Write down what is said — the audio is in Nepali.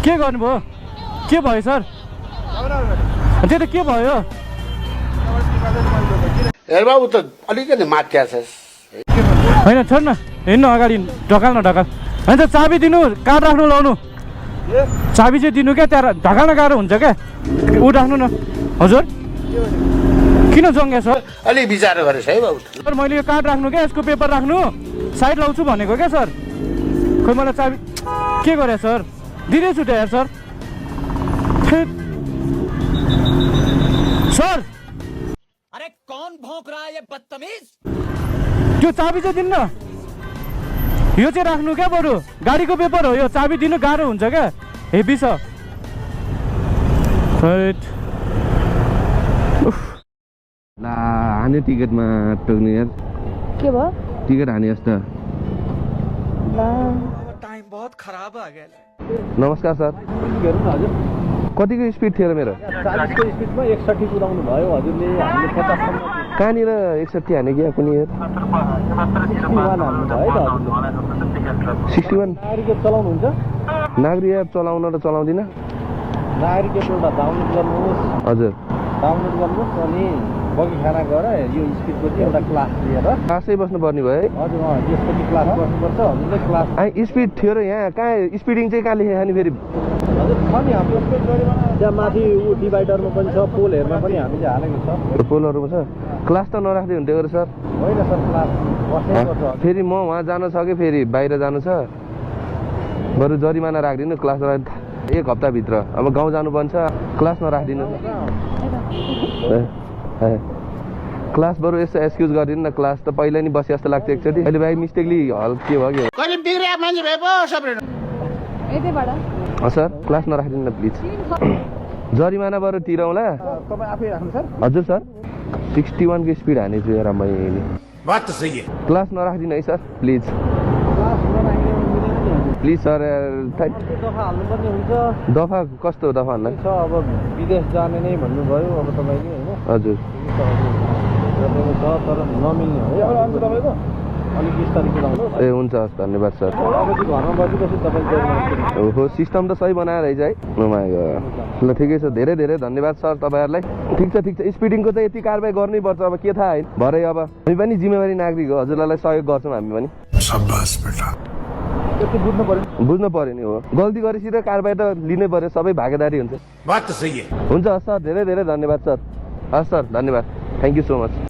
के गर्नुभयो के भयो सर त्यो त के भयो हेर बाबु त अलिकति माथि छ होइन छोड न हिँड्नु अगाडि ढकाल न ढकाल होइन त चाबी दिनु कार्ड राख्नु लाउनु चाबी चाहिँ दिनु क्या त्यहाँ ढकाल्न गाह्रो हुन्छ क्या ऊ राख्नु न हजुर किन जङ्ग्या सर अलि विचार गरेछ है बाबु सर मैले यो कार्ड राख्नु क्या यसको पेपर राख्नु साइड लाउँछु भनेको क्या सर खोइ मलाई चाबी के गरे सर दिँदैछु त यार सर सर अरे कौन भौंक रहा है ये बदतमीज त्यो चाबी चाहिँ दिन्न यो चाहिँ राख्नु क्या बरु गाडीको पेपर हो यो चाबी दिनु गाह्रो हुन्छ क्या हेभी छ ला हाने टिकटमा टोक्ने यार के भयो टिकट हाने जस्तो टाइम बहुत खराब आ गया नमस्कार सर कतिको स्पिड थियो र मेरो 40 को स्पिडमा 61 कुदाउनु भयो हजुरले हामीले 50 सम्म कहाँनिर 61 हाने क्या कुनै यार 61 हाल्नु भयो त हजुरले 61 नागरिक एप चलाउनुहुन्छ नागरिक एप चलाउन र चलाउँदिन नागरिक एप एउटा डाउनलोड गर्नुहोस् हजुर डाउनलोड गर्नुहोस् अनि बगी खाना गएर यो स्पिडको चाहिँ एउटा क्लास लिएर क्लासै बस्नुपर्ने भयो है हजुर यसपछि क्लास बस्नुपर्छ हजुरले क्लास स्पिड थियो र यहाँ कहाँ स्पिडिङ चाहिँ कहाँ लेखेको नि फेरि हजुर छ नि हाम्रो स्पिड गाडीमा त्यहाँ माथि ऊ डिभाइडरमा पनि छ पोलहरूमा पनि हामीले हालेको छ पोलहरूमा छ क्लास त नराख्दै हुन्थ्यो अरे सर होइन सर क्लास बस्नुपर्छ फेरि म वहाँ जानु छ कि फेरि बाहिर जानु छ बरु जरिमाना राखिदिनु क्लास एक हप्ताभित्र अब गाउँ जानुपर्छ क्लास नराखिदिनु क्लास बरु यसो एक्सक्युज गरिदिनु न क्लास त पहिला नि बसे जस्तो लाग्थ्यो एकचोटि अहिले भाइ मिस्टेकली हल के भयो कहिले बिग्रिया मान्छे भए पो सबै सर क्लास नराखिदिनु न प्लिज जरिमाना बरु तिरौँला तपाईँ आफै राख्नु सर हजुर सर 61 को स्पिड हानेछु यार मैले बात त सही है क्लास नराखिदिनु है सर प्लिज क्लास नराखेर मिलेन नि हजुर प्लिज सर दफा हाल्नुपर्ने हुन्छ दफा कस्तो दफा हाल्न छ अब विदेश जाने नै भन्नुभयो अब तपाईँले होइन हजुर तपाईँको छ तर नमिल्ने हो तपाईँको अलिक बिस्तारै कुदाउनु ए हुन्छ हस् धन्यवाद सर अब चाहिँ घरमा बसेपछि तपाईँले हो सिस्टम त सही बनाएर रहेछ है ल ठिकै छ धेरै धेरै धन्यवाद सर तपाईँहरूलाई ठिक छ स्पिडिङको त यति कारबाही गर्नै पर्छ अब के थाहा है भरे अब हामी पनि जिम्मेवारी नागरिक हो हजुरलाई सहयोग गर्छौँ हामी पनि बुझ्नु पर्यो नि हो गल्ती गरेपछि त कारबाही त लिनै पर्यो सबै भागीदारी हुन्छ बात त सही है हुन्छ सर धेरै धेरै धन्यवाद सर हस् सर धन्यवाद थ्याङ्क यू सो मच